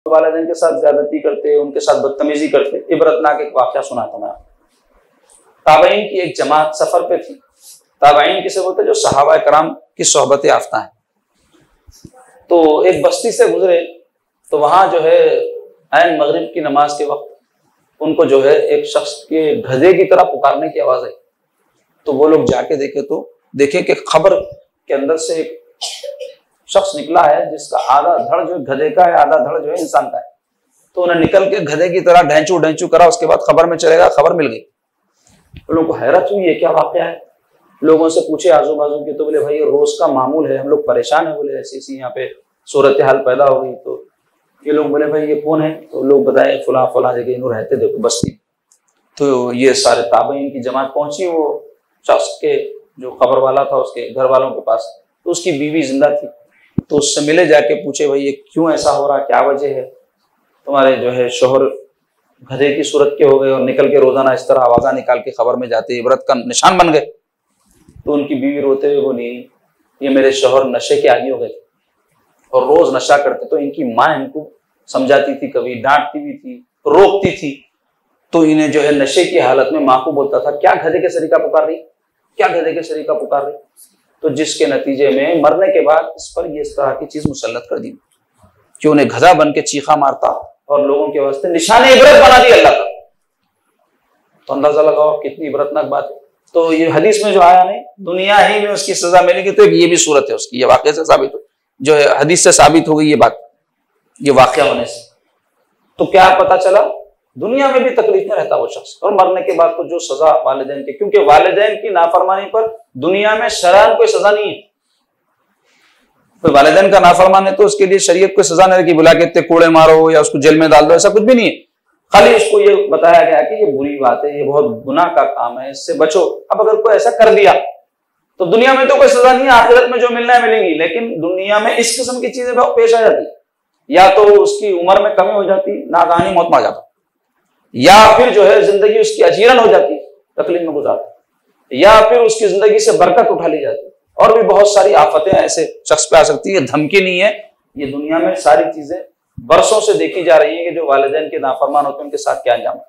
वालिदैन के साथ ज्यादती करते, उनके साथ बदतमीजी करते। इबरतनाक एक वाकया सुनाता मैं आपको। ताबईन की एक जमात सफर पे थी। ताबईन किसे बोलते, जो सहाबा कराम की सोहबत याफ्ता है। तो एक बस्ती से गुजरे तो वहां जो है ऐन मगरिब की नमाज के वक्त उनको जो है एक शख्स के गधे की तरह पुकारने की आवाज आई। तो वो लोग जाके देखे कि खबर के अंदर से एक शख्स निकला है जिसका आधा धड़ जो गधे का है, आधा धड़ जो है इंसान का है। तो उन्हें निकल के गधे की तरह ढैंचू ढैंचू करा, उसके बाद खबर में चलेगा, खबर मिल गई। तो लोगों को हैरत हुई, ये क्या वाकया है। लोगों से पूछे आजू बाजू के, तो बोले भाई ये रोज का मामूल है, हम लोग परेशान है, बोले ऐसी ऐसी यहाँ पे सूरत हाल पैदा हो गई। तो ये लोग बोले भाई ये कौन है, तो लोग बताए फला फला जगह इन्हों रहते देखो बस्ती। तो ये सारे ताबईन की जमात पहुंची वो शख्स के जो खबर वाला था उसके घर वालों के पास। तो उसकी बीवी जिंदा थी, तो उससे मिले, जाके पूछे भाई ये क्यों ऐसा हो रहा, क्या वजह है, तुम्हारे जो है शोहर गधे की सूरत के हो गए और निकल के रोजाना इस तरह आवाजा निकाल के खबर में जाते, इबरत का निशान बन गए। तो उनकी बीवी रोते हुए बोली ये मेरे शोहर नशे के आदी हो गए और रोज नशा करते। तो इनकी माँ इनको समझाती थी, कभी डांटती भी थी, रोकती थी। तो इन्हें जो है नशे की हालत में माँ को बोलता था क्या गधे के शरीका पुकार रही, क्या गधे के शरीका पुकार रही। तो जिसके नतीजे में मरने के बाद इस पर ये इस तरह की चीज मुसल्लत कर दी कि उन्हें गधा बन के चीखा मारता और लोगों के वास्ते निशाने इबरत बना दी अल्लाह का। तो अंदाजा लगाओ कितनी इबरतनाक बात है। तो ये हदीस में जो आया नहीं, दुनिया ही में उसकी सजा मिलेगी, तो ये भी सूरत है उसकी, ये वाकये से साबित हो, जो है हदीस से साबित हो गई ये बात, ये वाकया होने से। तो क्या पता चला, दुनिया में भी तकलीफ में रहता वो शख्स, और मरने के बाद तो जो सजा वालिदैन की, क्योंकि वालिदैन की नाफरमानी पर दुनिया में शरअन कोई सजा नहीं है। कोई वालिदैन का नाफरमान है तो उसके लिए शरीयत कोई सजा नहीं कि बुला के इतने कूड़े मारो या उसको जेल में डाल दो, ऐसा कुछ भी नहीं है। खाली उसको ये बताया गया कि ये बुरी बात है, ये बहुत गुनाह का काम है, इससे बचो। अब अगर कोई ऐसा कर दिया तो दुनिया में तो कोई सजा नहीं है, आखिरत में जो मिलना है मिलेंगी। लेकिन दुनिया में इस किस्म की चीजें पेश आ जाती, या तो उसकी उम्र में कमी हो जाती, नागानी मौत में आ जाता, या फिर जो है जिंदगी उसकी अजीरन हो जाती, तकलीफ में गुजारती, या फिर उसकी जिंदगी से बरकत उठा ली जाती। और भी बहुत सारी आफतें ऐसे शख्स पे आ सकती है। धमकी नहीं है, ये दुनिया में सारी चीजें बरसों से देखी जा रही है कि जो वालिदैन के नाफरमान होते हैं उनके साथ क्या अंजाम है।